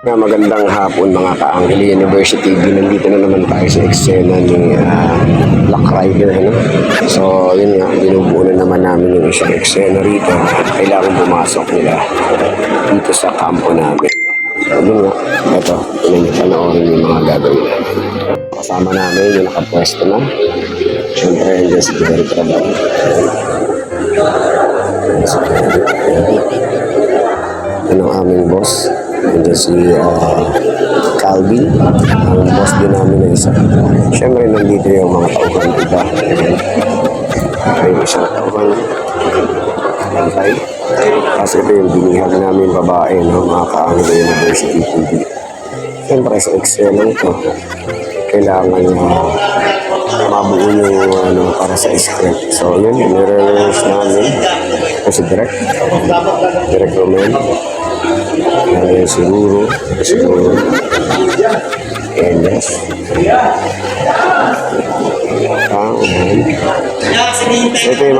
Magandang hapon mga ka-Angeli University. Nandito na naman tayo sa eksena ni Black Rider. Ano? So yun nga, binubuo na naman namin yung isang eksena rito. Kailangan pumasok nila dito sa kampo namin. So yun nga, ito, panoorin yung mga gagawin namin. Kasama namin yung nakapwesto na. Siyempre, andyan si Jerry Trabaho. Yan ang aming boss. Nandiyan si Calvin, ang boss din namin na isa. Siyempre, nandito yung mga tauhan, diba? Ay, isang tauhan. Bantay. Kasi ito yung binihag namin babae, no? Mga ka-Angeli University TV. Siyempre, sa Excel lang ito. Kailangan mabuo yung para sa script. So, yun, nire-rehearse namin. Ito si Direk Roman. Si Ruro, Elias. Ito yung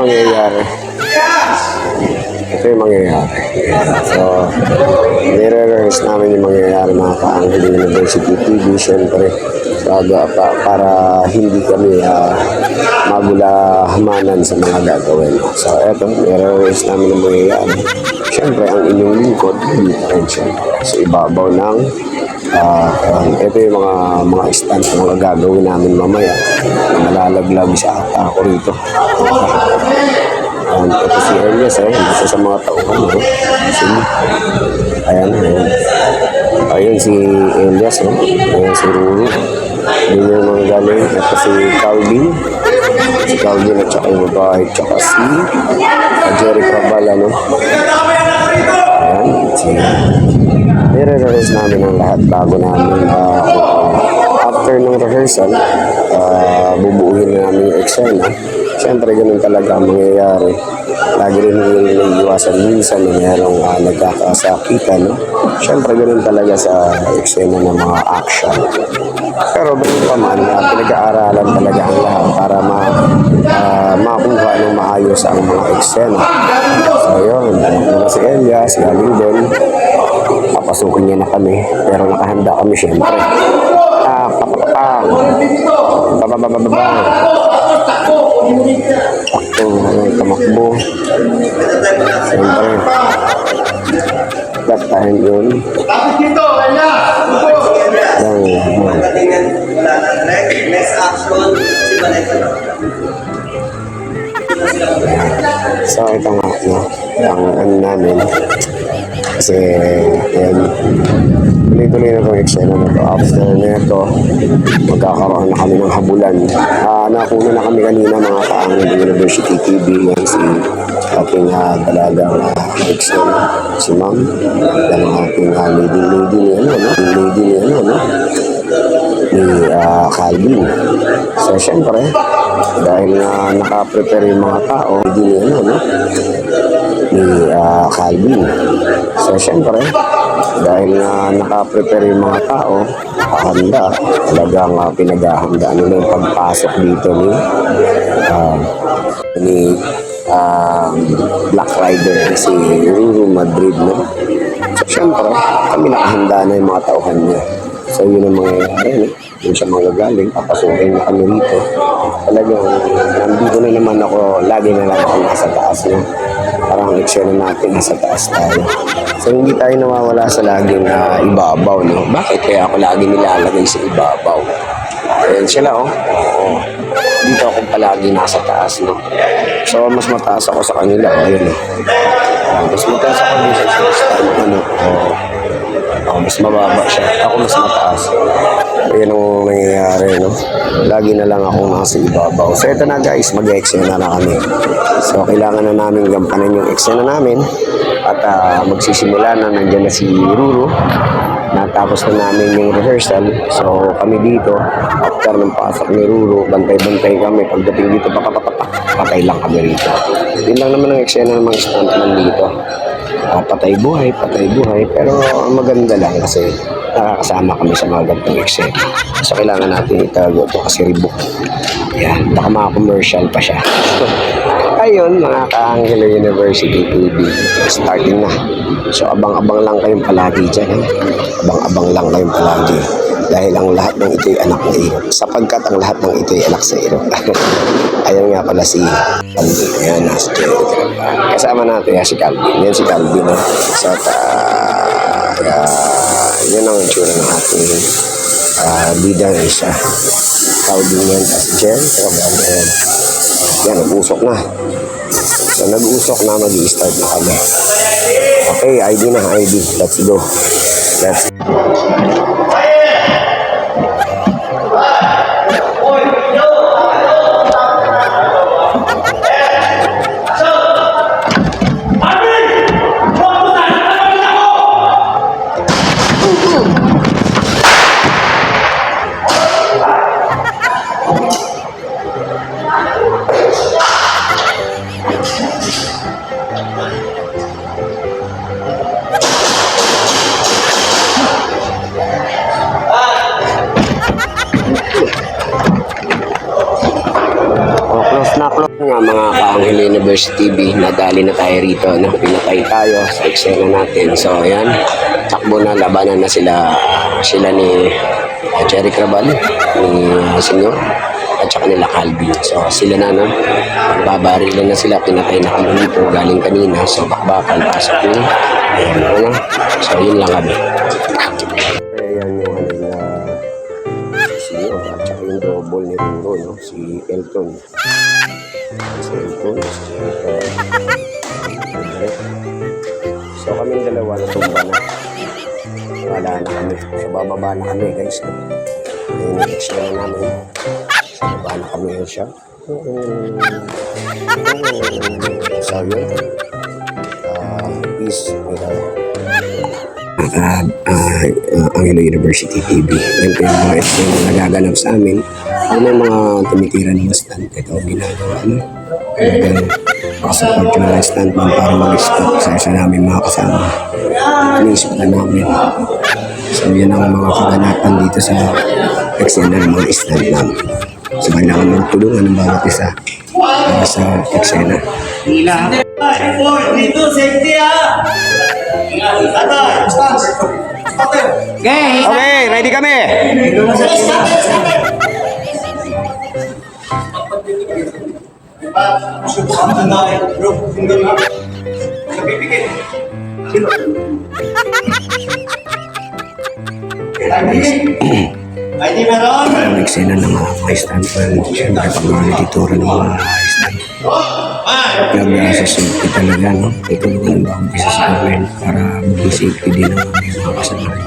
mangyayari. So, nire-rehearse namin yung mangyayari mga ka-Angeli University TV. Siyempre, para hindi kami magulahamanan sa mga gagawin. So, eto, nire-rehearse namin yung mangyayari. Siyempre, ang inyong lingkod, hindi pa rin siya. So, ibabaw ng ito yung mga stand, mga gagawin namin mamaya. Malalaglag sa ata ako rito. Ito si Elias, ito sa mga tauhan. Ayan. Ayun si Elias, ayan si Ruru. Yun yung mga galing. Ito si Calvin. Si Calvin at saka yung babae. Tsaka si Jerry Crabal, ano. Ayan. Nire-rehearse namin ang lahat bago namin after ng rehearsal, bubuuin na namin yung eksena. Siyempre, ganun talaga ang mangyayari. Lagi rin yung iwasan minsan na mayroong nagkakasakitan. No? Siyempre, ganun talaga sa eksena ng mga action. Pero ganun pa man, pinag-aaralan talaga ang lahat para makuha ng maayos ang mga eksena. So, yun. Muna si Elias, galing doon. Papasukin niya na kami. Pero nakahanda kami siyempre. Tamakbo. Siyempre. That time yun. So ito nga, no? Ang ano namin. Kasi, yan. Tuloy-tuloy na itong eksena na ito. After na ito, magkakaroon na kami ng habulan. Nakuna na kami kanina mga ka-Angeli University TV. Yan si ating dalagang eksena. Si Ma'am. Yan ang ating lady ni Calvin. So, syempre, dahil naka-prepare yung mga tao, Calvin. So, syempre, dahil naka-prepare yung mga tao, nakahanda, talagang pinaghahanda nila yung pagpasok dito ni Black Rider si Ruru Madrid, no? So, syempre, kami nakahanda na yung mga tauhan niya. So, yun ang mangyayari, no? Yun siya magagaling, papasukin na kami rito. Talagang, nandito na naman ako, lagi na lang ako nasa taas, no? Parang eksena natin, nasa taas tayo. So, hindi tayo nawawala sa laging ibabaw, no? Bakit kaya ako lagi nilalagay sa ibabaw? Ayan sila, oh. Oo. Dito ako palagi nasa taas, no? So, mas mataas ako sa kanila. Ayun, no? Mas mataas ako dito sa stand, ano? Mas mababa siya. Ako mas mataas. Ayan ang nangyayari, no? Lagi na lang ako nasa ibabaw. So, ito na guys, mag-eksena na kami. So, kailangan na namin gampanan yung eksena namin. At magsisimula na, nandyan na si Ruru. Natapos na namin yung rehearsal. So, kami dito, after ng pasok ni Ruru, bantay-bantay kami. Pagdating dito, patay lang kami rito. Yun lang naman ang eksena ng mga stuntman dito. Patay buhay. Pero maganda lang kasi nakakasama kami sa mga gantong eksena. So, kailangan natin itago ito kasi rebook. Yan, baka mga commercial pa siya. Ayun, mga ka-Angelo University TV, starting na. So, abang-abang lang kayong palagi dyan. Abang-abang lang kayong palagi. Dahil ang lahat ng ito'y anak na Irok. Sapagkat ang lahat ng ito'y anak sa Irok. Ayun nga pala si Calvin. Ayan, nasa kasama natin si Calvin. Yan si Calvin. No? So, yan ang itsura ng ating bida ng isa. Calvin yan, tas Jen, Ayan. Yan, nag-usok na. So, nag-usok na, mag-i-start na kami. Okay, ID na, ID. Let's go. Let's go. Close nga mga ka-Angelo University TV, nadali na tayo rito, no? Pinatay tayo sa eksena natin. So, ayan, takbo na, labanan na sila ni Jerry Crabal, ni Senyor, at saka nila Calvin. So, sila na, no? Babarilan na sila, pinatay na kami dito, galing kanina. So, bakbakal, pasok nyo. Ayan, ano? So, yun lang kami. Ayan yung Senyor, at saka yung double ni Ringo, no? Si Elton. So kami dalawa na tumba na. Wala na kami. So bababa na kami guys. Ayun yung extra namin. So bababa na kami yun siya. So yun. Peace. Angelo University TV. Yan po yung mga extra na nagaganap sa amin. Kung may mga tumitira ng stand, ito ginagawa na. Pakasupport yung mga stand man para mag-stop sa isa namin mga kasama. Inisip na namin. So yan ang mga kaganapan dito sa eksena ng mga stand namin. So kailangan magtulungan ng bawat isa sa eksena. Okay, ready kami! Ang eksena ng mga stand man, siyempre pag mga natitura ng mga stand. Nag-asa safety talaga, no? Tutulungan ng bawang isa sa amin para mag-safety din ng mga kasamahan.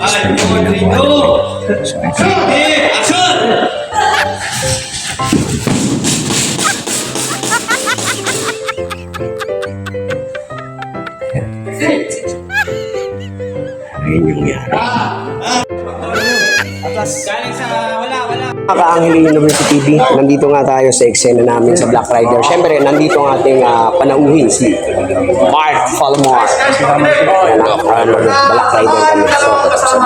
Stand kami nagawa namin. So, ito. Ayun yung nangyari. Ka-Angelo University TV, nandito nga tayo sa eksena namin sa Black Rider. Siyempre, nandito ang ating panauhin si Mark Falmore. Black Rider kami. So,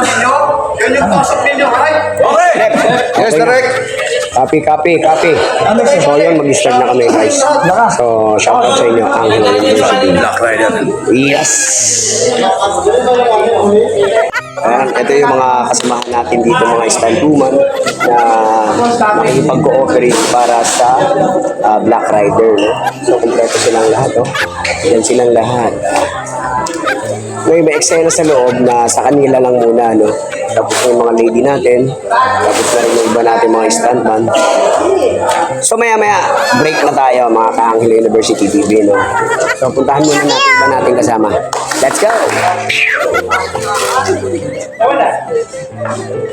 yun yung pasok ninyo, right? Okay! Yes, direct. Copy. So, yun, mag-start na kami, guys. So, shout out sa inyo, Angelo University. Black Rider. Yes! Ayan, ito yung mga kasamahan natin dito, mga stand-woman na makikipag-cooperate para sa Black Rider. No? So, kompleto silang lahat. Oh. Yan silang lahat. May eksena sa loob na sa kanila lang muna. No? Tapos yung mga lady natin. Tapos na rin yung iba natin mga stand-man. So, maya-maya, break na tayo mga ka-Angelo University TV. No? So, puntahan muna natin ba natin kasama. Let's go!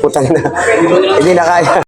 Putang na. Hindi na kaya.